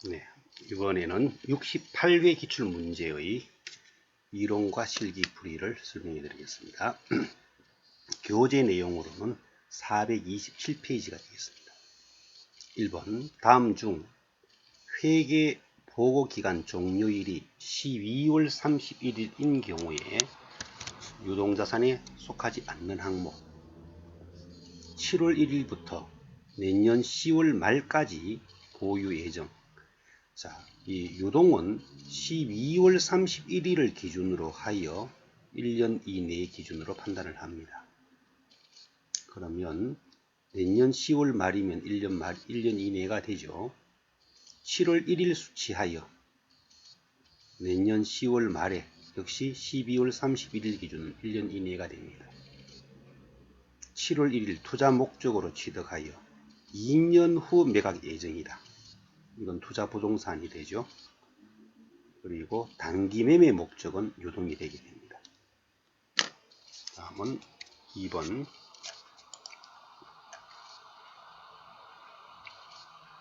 네, 이번에는 68회 기출문제의 이론과 실기 풀이를 설명해 드리겠습니다. 교재 내용으로는 427페이지가 되겠습니다. 1번 다음 중 회계 보고기간 종료일이 12월 31일인 경우에 유동자산에 속하지 않는 항목 7월 1일부터 내년 10월 말까지 보유 예정. 자, 이 유동은 12월 31일을 기준으로 하여 1년 이내 기준으로 판단을 합니다. 그러면 내년 10월 말이면 1년 이내가 되죠. 7월 1일 수치하여 내년 10월 말에 역시 12월 31일 기준은 1년 이내가 됩니다. 7월 1일 투자 목적으로 취득하여 2년 후 매각 예정이다. 이건 투자 부동산이 되죠. 그리고 단기 매매 목적은 유동이 되게 됩니다. 다음은 2번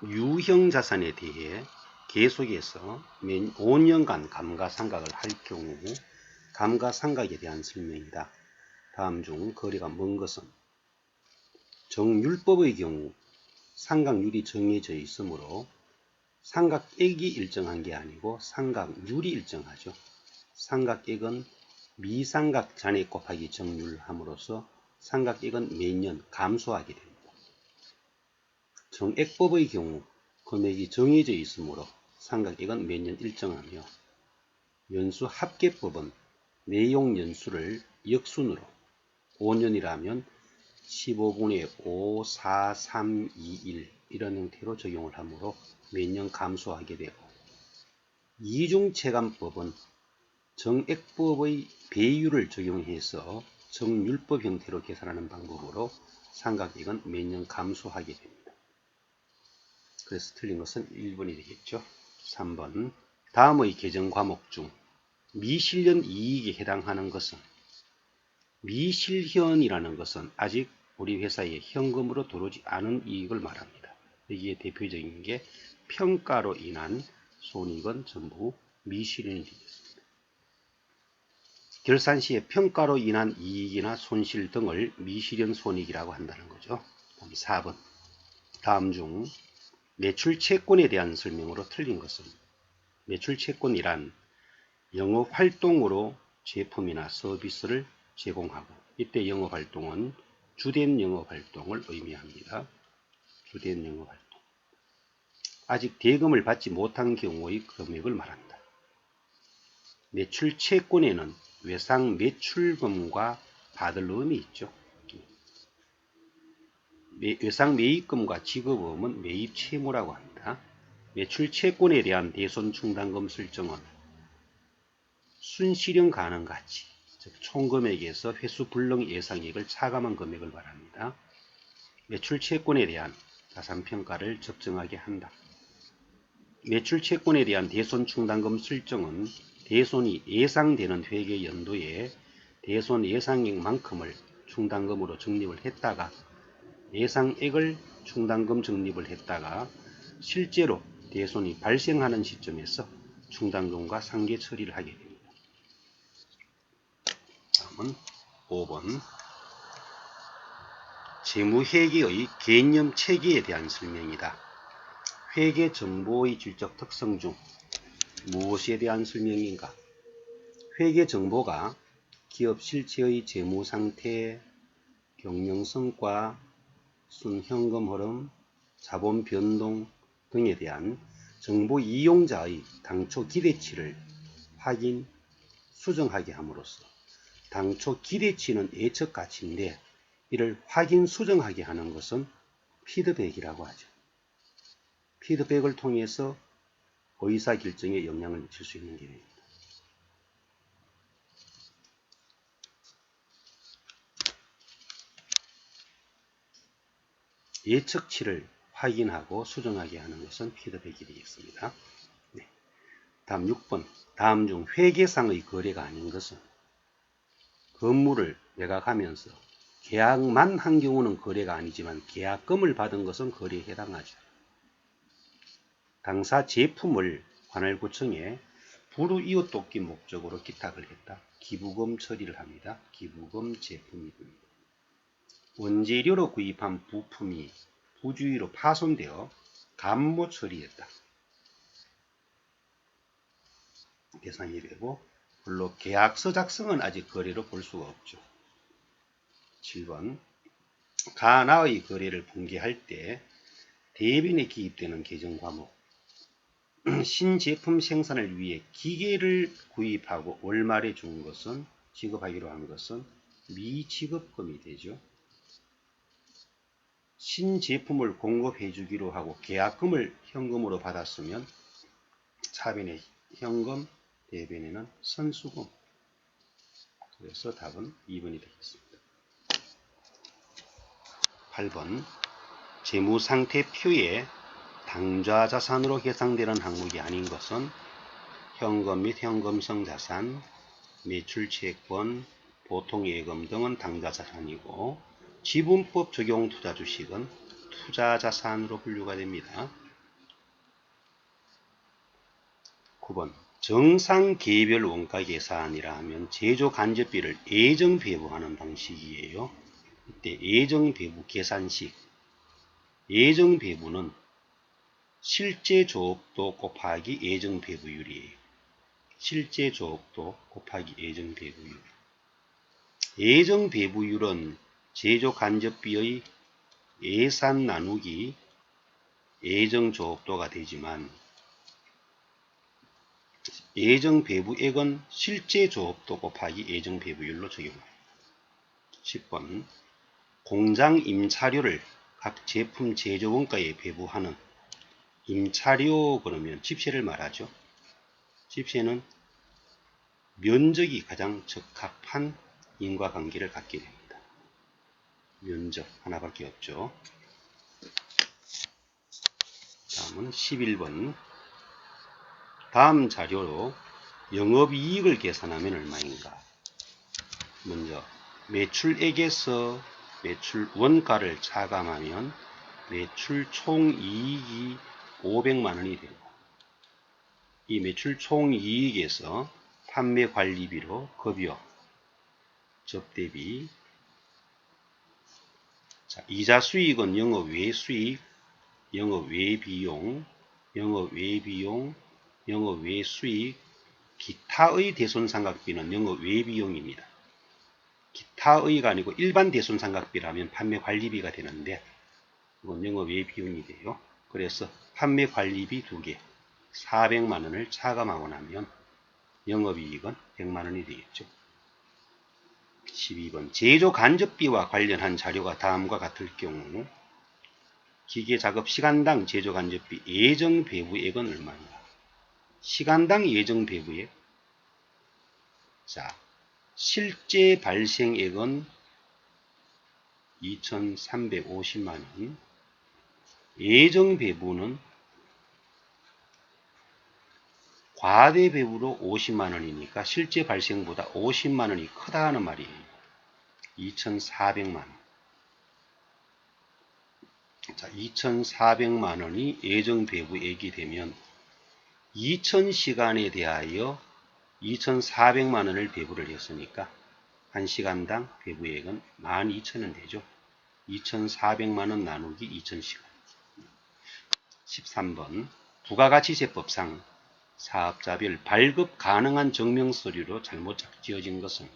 유형 자산에 대해 계속해서 5년간 감가상각을 할 경우 감가상각에 대한 설명이다. 다음 중 거래가 먼 것은 정율법의 경우 상각률이 정해져 있으므로 상각액이 일정한 게 아니고 상각률이 일정하죠. 상각액은 미상각 잔액 곱하기 정률 함으로써 상각액은 매년 감소하게 됩니다. 정액법의 경우 금액이 정해져 있으므로 상각액은 매년 일정하며 연수합계법은 내용 연수를 역순으로 5년이라면 15분의 5, 4, 3, 2, 1 이런 형태로 적용을 하므로 매년 감소하게 되고 이중체감법은 정액법의 배율을 적용해서 정율법 형태로 계산하는 방법으로 상각액은 매년 감소하게 됩니다. 그래서 틀린 것은 1번이 되겠죠. 3번 다음의 계정 과목 중 미실현 이익에 해당하는 것은 미실현이라는 것은 아직 우리 회사에 현금으로 들어오지 않은 이익을 말합니다. 여기에 대표적인 게 평가로 인한 손익은 전부 미실현이 되겠습니다. 결산 시에 평가로 인한 이익이나 손실 등을 미실현 손익이라고 한다는 거죠. 다음 4번 다음 중 매출 채권에 대한 설명으로 틀린 것은 매출 채권이란 영업활동으로 제품이나 서비스를 제공하고 이때 영업활동은 주된 영업활동을 의미합니다. 주된 영업활동. 아직 대금을 받지 못한 경우의 금액을 말한다. 매출 채권에는 외상 매출금과 받을 음이 있죠. 외상 매입금과 지급음은 매입 채무라고 합니다. 매출 채권에 대한 대손 충당금 설정은 순실현 가능 가치, 즉 총금액에서 회수 불능 예상액을 차감한 금액을 말합니다. 매출 채권에 대한 자산평가를 적정하게 한다. 매출 채권에 대한 대손 충당금 설정은 대손이 예상되는 회계 연도에 대손 예상액만큼을 충당금으로 적립을 했다가 예상액을 충당금 적립을 했다가 실제로 대손이 발생하는 시점에서 충당금과 상계 처리를 하게 됩니다. 다음은 5번 재무회계의 개념 체계에 대한 설명이다. 회계 정보의 질적 특성 중 무엇에 대한 설명인가? 회계 정보가 기업 실체의 재무 상태, 경영 성과, 순현금 흐름, 자본 변동 등에 대한 정보 이용자의 당초 기대치를 확인, 수정하게 함으로써 당초 기대치는 예측 가치인데 이를 확인, 수정하게 하는 것은 피드백이라고 하죠. 피드백을 통해서 의사결정에 영향을 미칠 수 있는 기능입니다. 예측치를 확인하고 수정하게 하는 것은 피드백이 되겠습니다. 네. 다음 6번 다음 중 회계상의 거래가 아닌 것은 건물을 매각하면서 계약만 한 경우는 거래가 아니지만 계약금을 받은 것은 거래에 해당하죠. 당사 제품을 관할구청에 불우이웃 돕기 목적으로 기탁을 했다. 기부금 처리를 합니다. 기부금 제품이고요. 원재료로 구입한 부품이 부주의로 파손되어 감모 처리했다. 대상이 되고, 물론 계약서 작성은 아직 거래로 볼 수가 없죠. 7번 가나의 거래를 공개할 때 대변에 기입되는 개정 과목. 신제품 생산을 위해 기계를 구입하고 월말에 준 것은, 지급하기로 한 것은 미지급금이 되죠. 신제품을 공급해 주기로 하고 계약금을 현금으로 받았으면 차변에 현금, 대변에는 선수금. 그래서 답은 2번이 되겠습니다. 8번 재무상태표에 당좌자산으로 계상되는 항목이 아닌 것은 현금 및 현금성 자산, 매출채권, 보통예금 등은 당좌자산이고 지분법 적용 투자주식은 투자자산으로 분류가 됩니다. 9번 정상 개별 원가 계산이라 하면 제조 간접비를 예정 배부하는 방식이에요. 이때 예정 배부 계산식, 예정 배부는 실제 조업도 곱하기 예정 배부율이에요. 실제 조업도 곱하기 예정 배부율. 예정 배부율은 제조 간접비의 예산 나누기 예정 조업도가 되지만 예정 배부액은 실제 조업도 곱하기 예정 배부율로 적용합니다. 10번 공장 임차료를 각 제품 제조 원가에 배부하는 임차료 그러면 집세를 말하죠. 집세는 면적이 가장 적합한 인과관계를 갖게 됩니다. 면적 하나밖에 없죠. 다음은 11번 다음 자료로 영업이익을 계산하면 얼마인가. 먼저 매출액에서 매출 원가를 차감하면 매출 총이익이 500만원이 되고 이 매출 총이익에서 판매관리비로 급여, 접대비, 이자 수익은 영업외 수익, 영업외 비용, 영업외 비용, 영업외 수익, 기타의 대손상각비는 영업외 비용입니다. 기타의가 아니고 일반 대손상각비라면 판매관리비가 되는데 이건 영업외 비용이 돼요. 그래서 판매관리비 2개 400만원을 차감하고 나면 영업이익은 100만원이 되겠죠. 12번 제조 간접비와 관련한 자료가 다음과 같을 경우 기계작업 시간당 제조 간접비 예정 배부액은 얼마인가. 시간당 예정 배부액. 자, 실제 발생액은 2,350만원. 예정 배부는 과대 배부로 50만원이니까 실제 발생보다 50만원이 크다 하는 말이에요. 2,400만원. 자, 2,400만원이 예정 배부액이 되면 2,000시간에 대하여 2,400만원을 배부를 했으니까 1시간당 배부액은 12,000원 되죠. 2,400만원 나누기 2,000시간. 13번 부가가치세법상 사업자별 발급 가능한 증명서류로 잘못 지어진 것은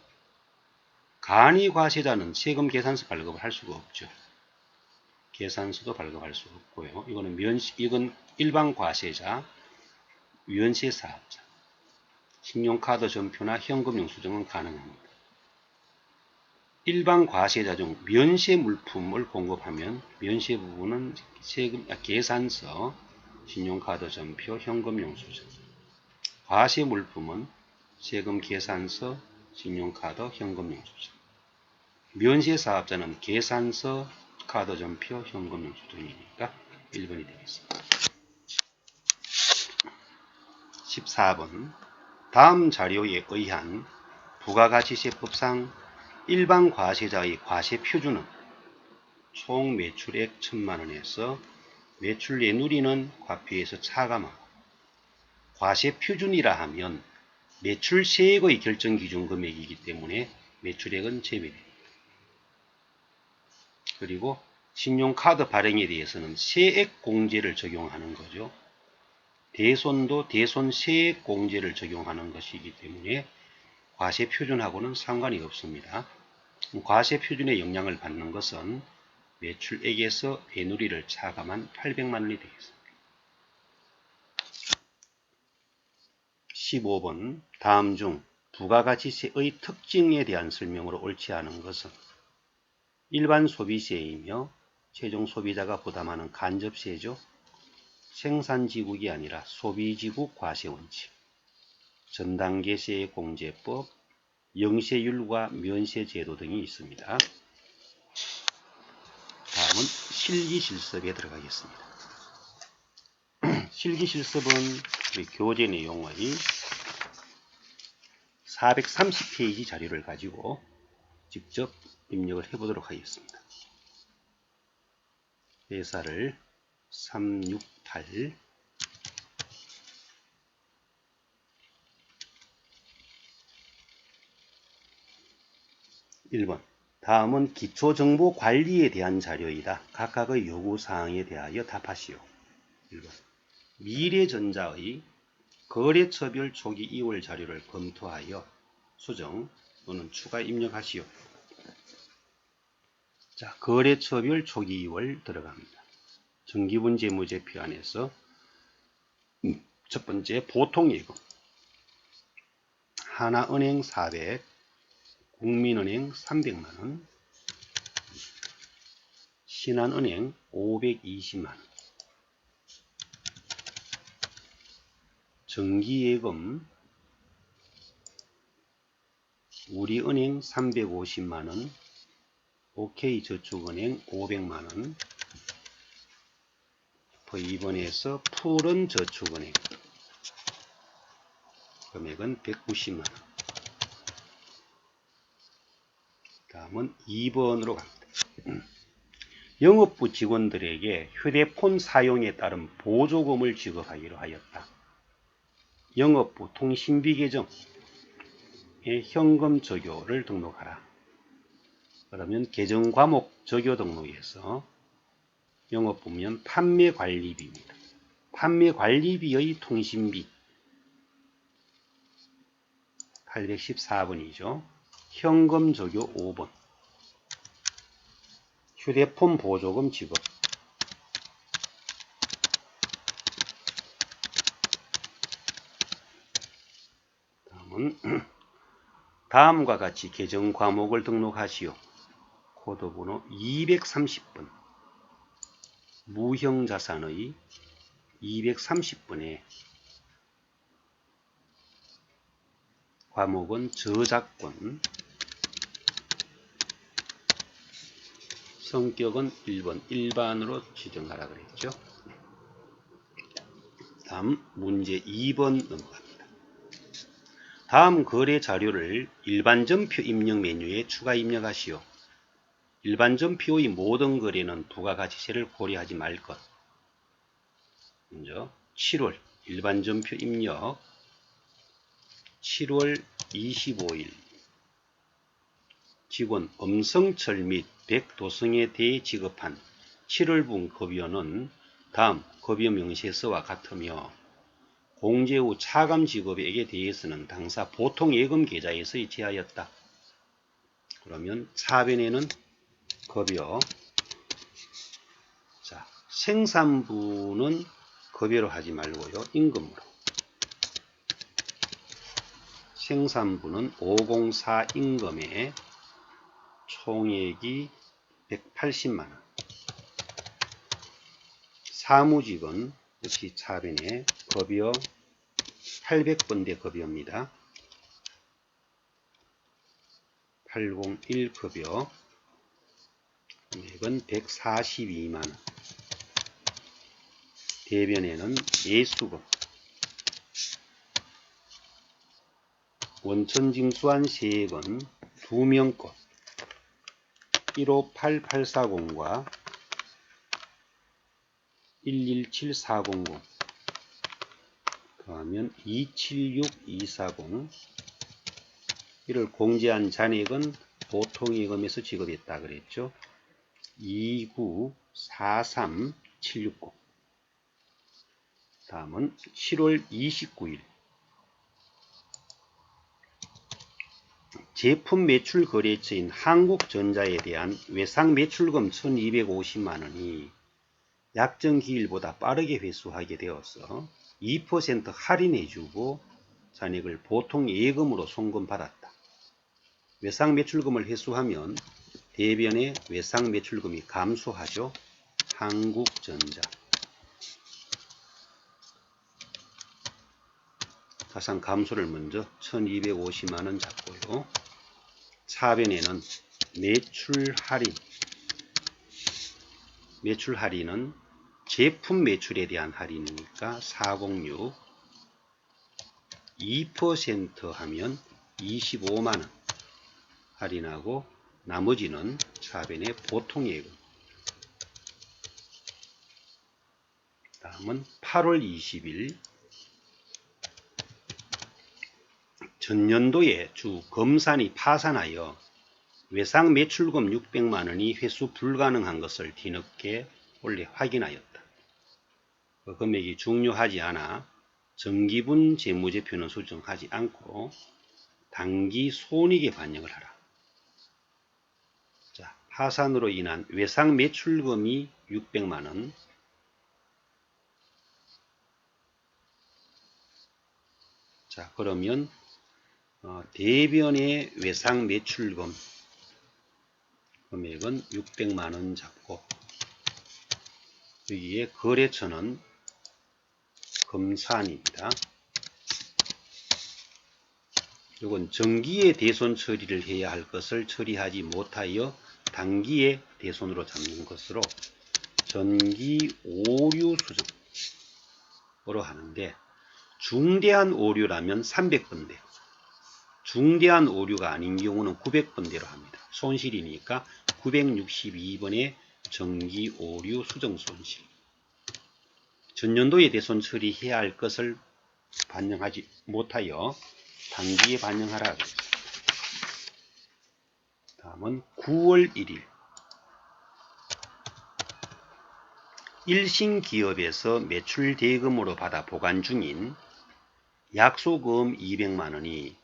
간이과세자는 세금 계산서 발급을 할 수가 없죠. 계산서도 발급할 수 없고요. 이건 일반 과세자, 위원세 사업자, 신용카드 전표나 현금 영수증은 가능합니다. 일반 과세자 중 면세 물품을 공급하면 면세 부분은 계산서, 신용카드 전표, 현금 영수증. 과세 물품은 세금 계산서, 신용카드, 현금 영수증. 면세 사업자는 계산서, 카드 전표, 현금 영수증이니까 1번이 되겠습니다. 14번 다음 자료에 의한 부가가치세법상 일반 과세자의 과세 표준은 총 매출액 1,000만원에서 매출 내누리는 과표에서 차감하고, 과세 표준이라 하면 매출 세액의 결정 기준 금액이기 때문에 매출액은 제외됩니다. 그리고 신용카드 발행에 대해서는 세액 공제를 적용하는 거죠. 대손도 대손 세액 공제를 적용하는 것이기 때문에 과세 표준하고는 상관이 없습니다. 과세 표준의 영향을 받는 것은 매출액에서 배누리를 차감한 800만 원이 되겠습니다. 15번 다음 중 부가가치세의 특징에 대한 설명으로 옳지 않은 것은 일반 소비세이며 최종 소비자가 부담하는 간접세죠. 생산지국이 아니라 소비지국 과세원칙, 전단계세 공제법, 영세율과 면세제도 등이 있습니다. 다음은 실기실습에 들어가겠습니다. 실기실습은 우리 교재 내용의 430페이지 자료를 가지고 직접 입력을 해보도록 하겠습니다. 회사를 368 1번 다음은 기초정보관리에 대한 자료이다. 각각의 요구사항에 대하여 답하시오. 1번 미래전자의 거래처별 초기 이월 자료를 검토하여 수정 또는 추가 입력하시오. 자, 거래처별 초기 이월 들어갑니다. 정기분 재무제표 안에서 첫 번째 보통예금 하나은행 400, 국민은행 300만원, 신한은행 520만원, 정기예금 우리은행 350만원, OK저축은행 500만원, 2번에서 푸른저축은행 금액은 190만원. 다음은 2번으로 갑니다. 영업부 직원들에게 휴대폰 사용에 따른 보조금을 지급하기로 하였다. 영업부 통신비 계정에 현금 적요를 등록하라. 그러면 계정 과목 적요 등록에서 영업부면 판매관리비입니다. 판매관리비의 통신비 814번이죠. 현금 적요 5번. 휴대폰 보조금 지급. 다음은 다음과 같이 계정 과목을 등록하시오. 코드번호 230번. 무형자산의 230번에 과목은 저작권, 성격은 1번, 일반으로 지정하라 그랬죠. 다음 문제 2번 넘어갑니다. 다음 거래 자료를 일반전표 입력 메뉴에 추가 입력하시오. 일반전표의 모든 거래는 부가가치세를 고려하지 말 것. 먼저 7월 일반전표 입력 7월 25일 직원 엄성철 및 백도성에 대해 지급한 7월분 급여는 다음 급여 명세서와 같으며 공제 후 차감 지급액에 대해서는 당사 보통예금 계좌에서 제하였다. 그러면 차변에는 급여, 자, 생산부는 급여로 하지 말고요. 임금으로. 생산부는 504 임금에 총액이 180만원. 사무직은 역시 차변에 급여 800번대 급여입니다. 801 급여 금액은 142만원. 대변에는 예수금, 원천징수한 세액은 2명권 158840과 117400 더하면 276240 이를 공제한 잔액은 보통예금에서 지급했다 그랬죠. 2943760 다음은 7월 29일 제품 매출 거래처인 한국전자에 대한 외상 매출금 1250만원이 약정기일보다 빠르게 회수하게 되어서 2% 할인해주고 잔액을 보통 예금으로 송금받았다. 외상 매출금을 회수하면 대변의 외상 매출금이 감소하죠. 한국전자 가상 감소를 먼저 1250만원 잡고요. 차변에는 매출 할인은 제품 매출에 대한 할인이니까 406 2% 하면 25만원 할인하고 나머지는 차변의 보통예금. 다음은 8월 20일 전년도에 주 검산이 파산하여 외상 매출금 600만원이 회수 불가능한 것을 뒤늦게 원래 확인하였다. 그 금액이 중요하지 않아 정기분 재무제표는 수정하지 않고 단기 손익에 반영을 하라. 자, 파산으로 인한 외상 매출금이 600만원. 자, 그러면 대변의 외상 매출금 금액은 600만원 잡고 여기에 거래처는 검산입니다. 이건 정기에 대손 처리를 해야 할 것을 처리하지 못하여 단기에 대손으로 잡는 것으로 전기 오류 수정으로 하는데 중대한 오류라면 300번대 중대한 오류가 아닌 경우는 900번대로 합니다. 손실이니까 962번의 정기 오류 수정 손실. 전년도에 대손 처리해야 할 것을 반영하지 못하여 단기에 반영하라. 다음은 9월 1일 일신기업에서 매출 대금으로 받아 보관 중인 약소금 200만원이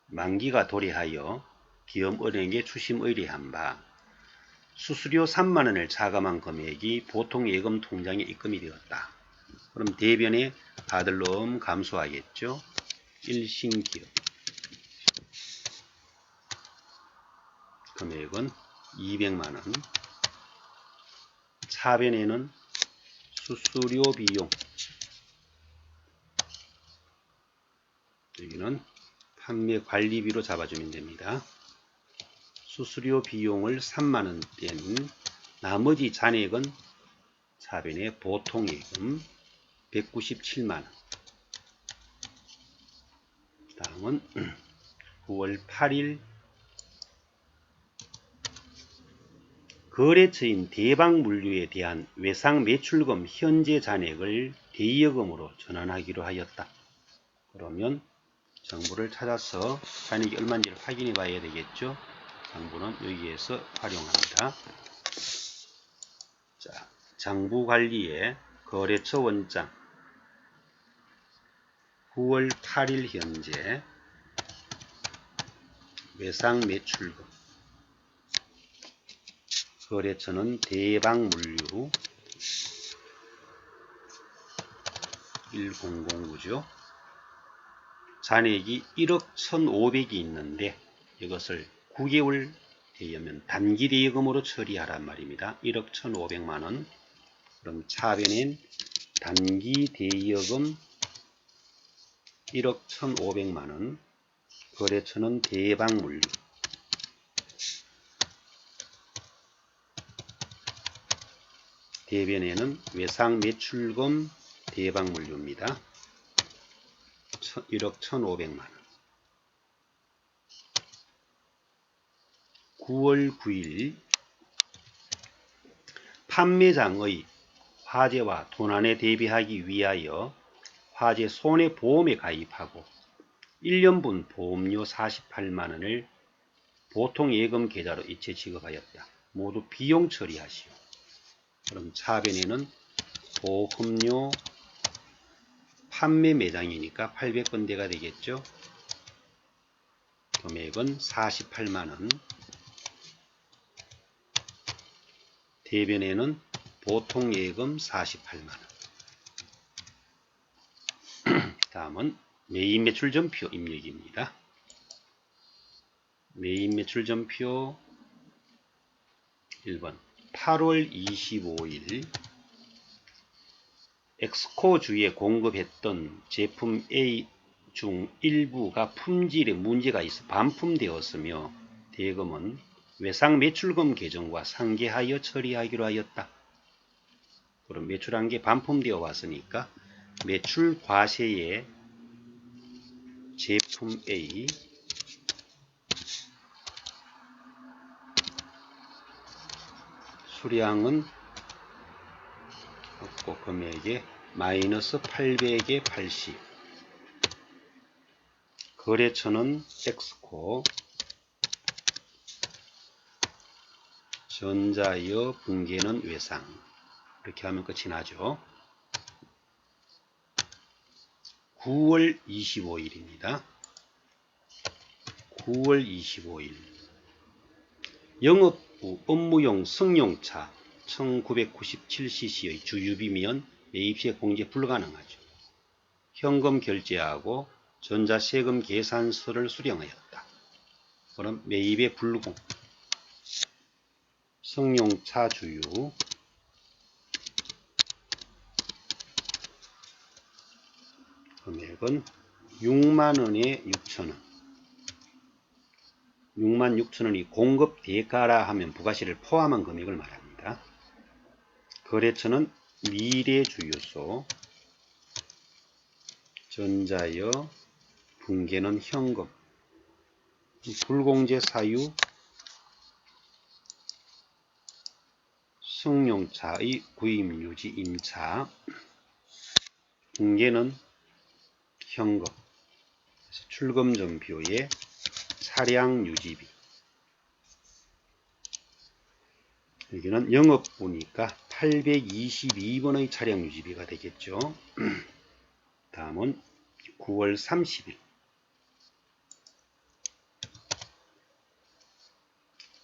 만기가 도래하여 기업은행에 추심 의뢰한 바 수수료 3만원을 차감한 금액이 보통 예금 통장에 입금이 되었다. 그럼 대변에 아들놈 감소하겠죠. 일신기업 금액은 200만원. 차변에는 수수료 비용 여기는 판매 관리비로 잡아주면 됩니다. 수수료 비용을 3만원 뗀 나머지 잔액은 차변의 보통예금 197만원. 다음은 9월 8일 거래처인 대방물류에 대한 외상 매출금 현재 잔액을 대여금으로 전환하기로 하였다. 그러면 정보를 찾아서 잔액이 얼마인지를 확인해 봐야 되겠죠. 정보는 여기에서 활용합니다. 자, 장부관리에 거래처 원장 9월 8일 현재 외상 매출금 거래처는 대방물류 1009죠. 잔액이 1억 1,500이 있는데 이것을 9개월 대여면 단기 대여금으로 처리하란 말입니다. 1억 1,500만원. 그럼 차변엔 단기 대여금 1억 1,500만원. 거래처는 대방물류. 대변에는 외상 매출금 대방물류입니다. 1억 1,500만원. 9월 9일 판매장의 화재와 도난에 대비하기 위하여 화재 손해보험에 가입하고 1년분 보험료 48만원을 보통 예금 계좌로 이체 지급하였다. 모두 비용 처리하시오. 그럼 차변에는 보험료 판매 매장이니까 800건대가 되겠죠. 금액은 48만원. 대변에는 보통 예금 48만원. 다음은 매입 매출 전표 입력입니다. 매입 매출 전표 1번 8월 25일 엑스코주에 공급했던 제품 A 중 일부가 품질에 문제가 있어 반품되었으며 대금은 외상 매출금 계정과 상계하여 처리하기로 하였다. 그럼 매출한 게 반품되어 왔으니까 매출 과세의 제품 A 수량은 없고 금액에 마이너스 800에 80. 거래처는 엑스코, 전자여 붕괴는 외상. 이렇게 하면 끝이 나죠. 9월 25일입니다. 9월 25일 영업부 업무용 승용차 1997cc의 주유비면 매입시에 공제 불가능하죠. 현금 결제하고 전자세금 계산서를 수령하였다. 그럼 매입의 불공. 승용차 주유 금액은 6만원에 6천원. 6만 6천원이 공급 대가라 하면 부가세를 포함한 금액을 말합니다. 거래처는 미래주유소, 전자여, 붕괴는 현금. 불공제 사유 승용차의 구입 유지 임차, 붕괴는 현금. 출금 전표에 차량 유지비. 여기는 영업부니까 822번의 차량 유지비가 되겠죠. 다음은 9월 30일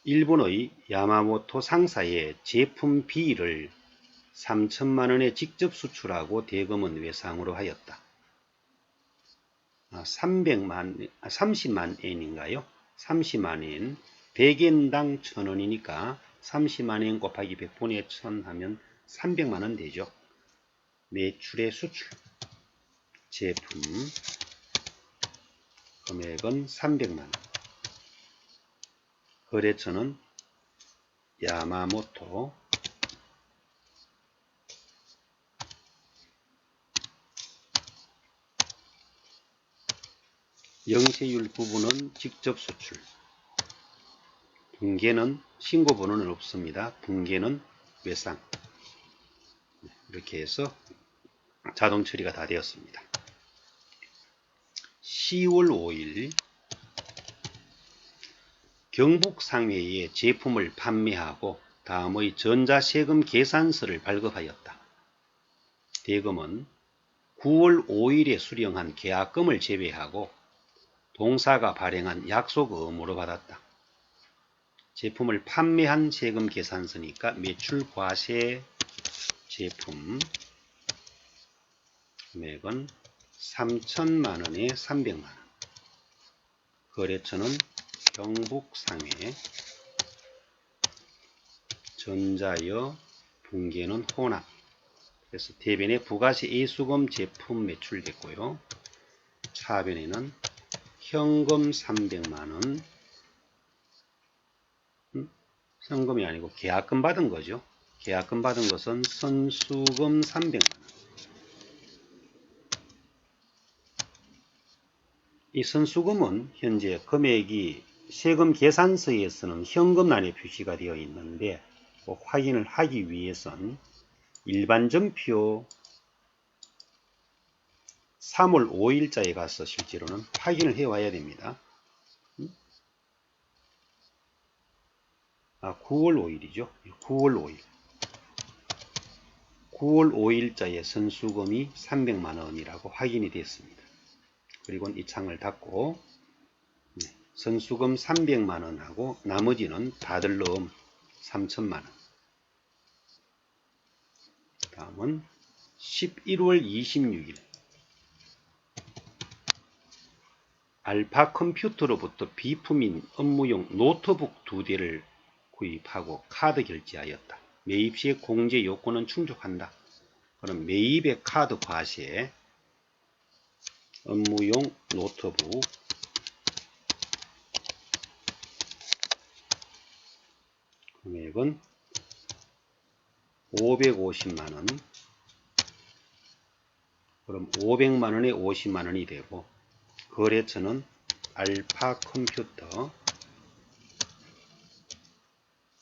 일본의 야마모토 상사의 제품 B를 3천만원에 직접 수출하고 대금은 외상으로 하였다. 30만 엔인가요? 30만엔 100엔당 1000원이니까 30만엔 곱하기 100분의 1000 하면 300만원 되죠. 매출의 수출 제품 금액은 300만원. 거래처는 야마모토, 영세율 부분은 직접 수출, 붕괴는 신고 번호는 없습니다. 붕괴는 외상. 이렇게 해서 자동 처리가 다 되었습니다. 10월 5일 경북상회에 제품을 판매하고 다음의 전자세금 계산서를 발급하였다. 대금은 9월 5일에 수령한 계약금을 제외하고 동사가 발행한 약속 의무로 받았다. 제품을 판매한 세금 계산서니까 매출 과세 제품 금액은 3천만원에 300만원. 거래처는 경북상회, 전자여, 붕괴는 혼합. 그래서 대변에 부가세 예수금 제품 매출됐고요. 차변에는 현금 300만원, 현금이 아니고 계약금 받은 거죠. 계약금 받은 것은 선수금 300만원. 이 선수금은 현재 금액이 세금 계산서에서는 현금란에 표시가 되어 있는데 확인을 하기 위해선 일반 전표 3월 5일자에 가서 실제로는 확인을 해 와야 됩니다. 9월 5일이죠. 9월 5일. 9월 5일자에 선수금이 300만원이라고 확인이 됐습니다. 그리고 이 창을 닫고 선수금 300만원하고 나머지는 다들 넣음 3천만원. 다음은 11월 26일 알파 컴퓨터로부터 비품인 업무용 노트북 2대를 구입하고 카드 결제하였다. 매입 시에 공제 요건은 충족한다. 그럼 매입의 카드 과세 업무용 노트북 금액은 550만원. 그럼 500만원에 50만원이 되고 거래처는 알파 컴퓨터,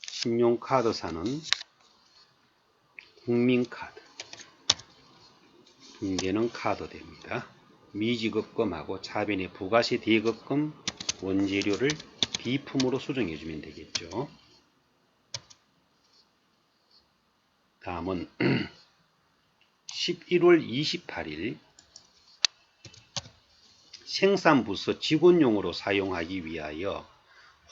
신용카드사는 국민카드, 붕괴는 카드 됩니다. 미지급금하고 차변의 부가세 대급금 원재료를 비품으로 수정해 주면 되겠죠. 다음은 11월 28일 생산부서 직원용으로 사용하기 위하여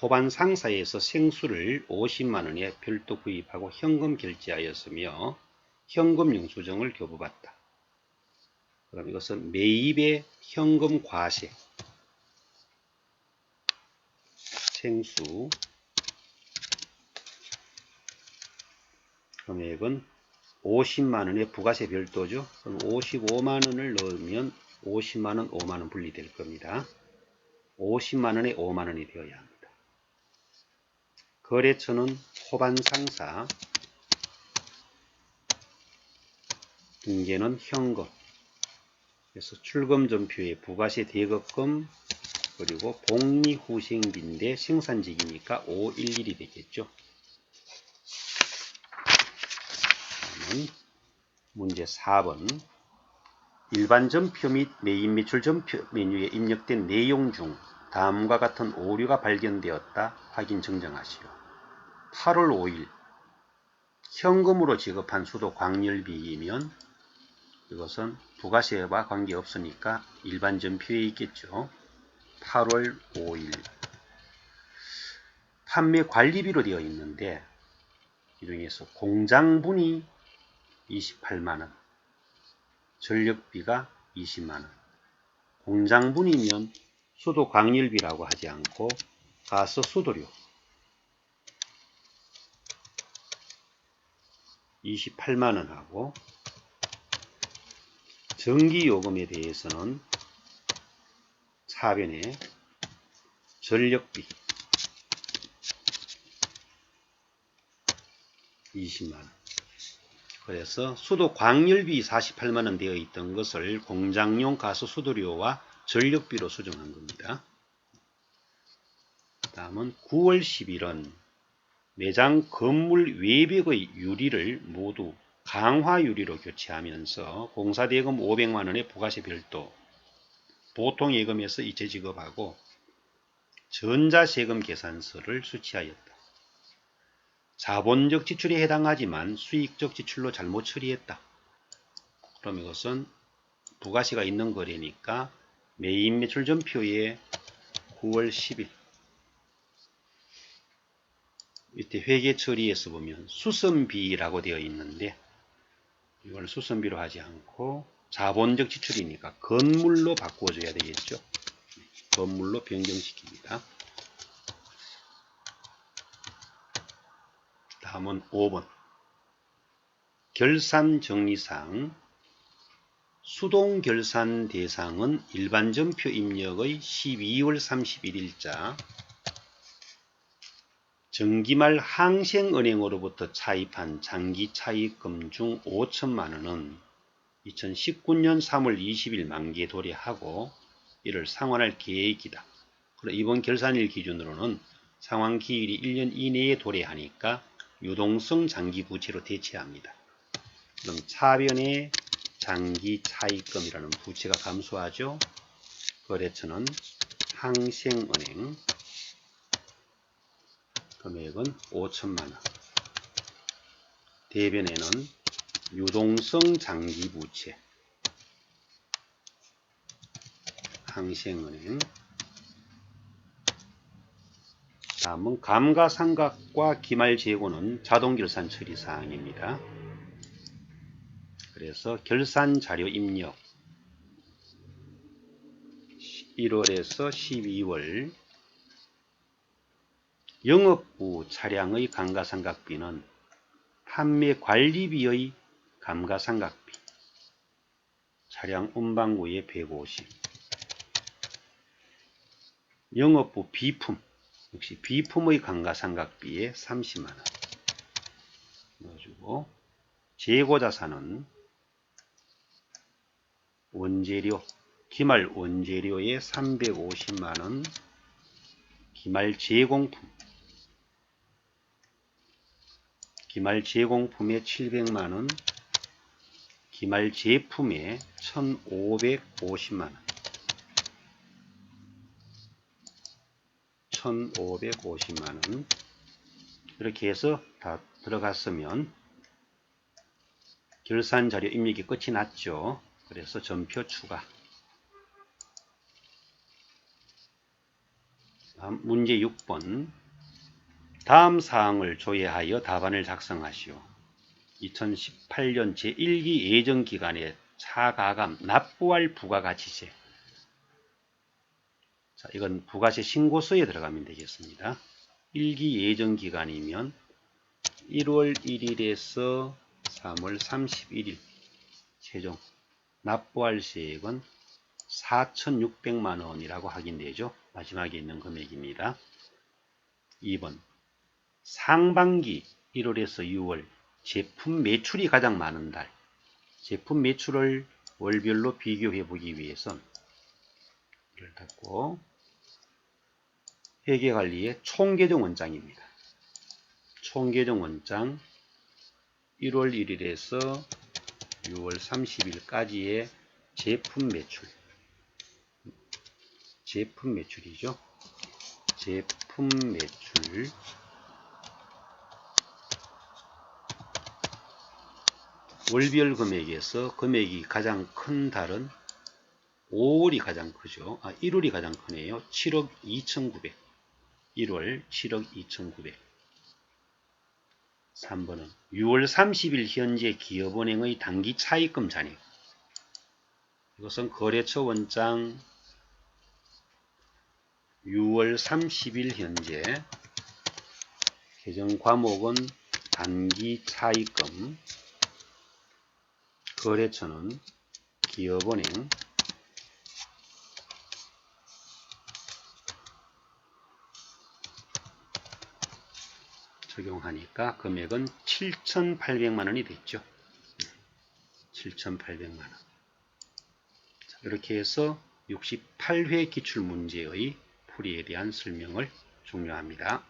호반 상사에서 생수를 50만원에 별도 구입하고 현금 결제하였으며 현금 영수증을 교부받다. 그럼 이것은 매입의 현금 과세 생수 금액은 50만원의 부가세 별도죠. 그럼 55만원을 넣으면 50만원, 5만원 분리될 겁니다. 50만원에 5만원이 되어야 합니다. 거래처는 호반상사, 붕괴는 현금. 그래서 출금전표에 부가세 대급금 그리고 복리후생비인데 생산직이니까 511이 되겠죠. 다음은 문제 4번. 일반 전표 및 매입 매출 전표 메뉴에 입력된 내용 중 다음과 같은 오류가 발견되었다. 확인 정정하시오. 8월 5일 현금으로 지급한 수도 광열비이면 이것은 부가세와 관계없으니까 일반 전표에 있겠죠. 8월 5일 판매 관리비로 되어 있는데 이 중에서 공장분이 28만원, 전력비가 20만원. 공장분이면 수도 광열비라고 하지 않고 가스 수도료 28만원하고 전기요금에 대해서는 차변에 전력비 20만원. 그래서 수도 광열비 48만원 되어 있던 것을 공장용 가스 수도료와 전력비로 수정한 겁니다. 다음은 9월 10일은 매장 건물 외벽의 유리를 모두 강화 유리로 교체하면서 공사대금 500만원의 부가세 별도, 보통예금에서 이체 지급하고 전자세금 계산서를 수취하였다. 자본적 지출에 해당하지만 수익적 지출로 잘못 처리했다. 그럼 이것은 부가세가 있는 거래니까 매입 매출 전표에 9월 10일 밑에 회계 처리에서 보면 수선비라고 되어 있는데 이걸 수선비로 하지 않고 자본적 지출이니까 건물로 바꿔줘야 되겠죠. 건물로 변경시킵니다. 다음은 5번. 결산정리상 수동결산 대상은 일반 전표 입력의 12월 31일자 정기말 항생은행으로부터 차입한 장기 차입금 중 5천만원은 2019년 3월 20일 만기에 도래하고 이를 상환할 계획이다. 그럼 이번 결산일 기준으로는 상환 기일이 1년 이내에 도래하니까 유동성 장기 부채로 대체합니다. 그럼 차변의 장기 차입금이라는 부채가 감소하죠. 거래처는 항생은행 금액은 5천만원. 대변에는 유동성 장기 부채 항생은행. 다음은 감가상각과 기말재고는 자동결산 처리 사항입니다. 그래서 결산자료 입력 1월에서 12월 영업부 차량의 감가상각비는 판매관리비의 감가상각비 차량 운반구에 150 영업부 비품 역시 비품의 감가상각비에 30만원 넣어주고 재고자산은 원재료 기말 원재료에 350만원 기말 제공품에 700만원 기말 제품에 1550만원 1550만원 이렇게 해서 다 들어갔으면 결산자료 입력이 끝이 났죠. 그래서 전표 추가. 다음 문제 6번 다음 사항을 조회하여 답안을 작성하시오. 2018년 제1기 예정기간에 차가감 납부할 부가가치세. 자, 이건 부가세 신고서에 들어가면 되겠습니다. 1기 예정기간이면 1월 1일에서 3월 31일 최종 납부할 세액은 4,600만원이라고 확인되죠. 마지막에 있는 금액입니다. 2번 상반기 1월에서 6월 제품 매출이 가장 많은 달 제품 매출을 월별로 비교해 보기 위해선 이를 닫고 회계관리의 총계정 원장입니다. 총계정 원장 1월 1일에서 6월 30일까지의 제품 매출이죠. 제품 매출 월별 금액에서 금액이 가장 큰 달은 5월이 가장 크죠. 1월이 가장 크네요. 7억 2,900 1월 7억 2,900 3번은 6월 30일 현재 기업은행의 단기 차입금 잔액 이것은 거래처 원장 6월 30일 현재 계정 과목은 단기 차입금 거래처는 기업은행 적용하니까 금액은 7,800만원이 됐죠. 7,800만원. 이렇게 해서 68회 기출문제의 풀이에 대한 설명을 종료합니다.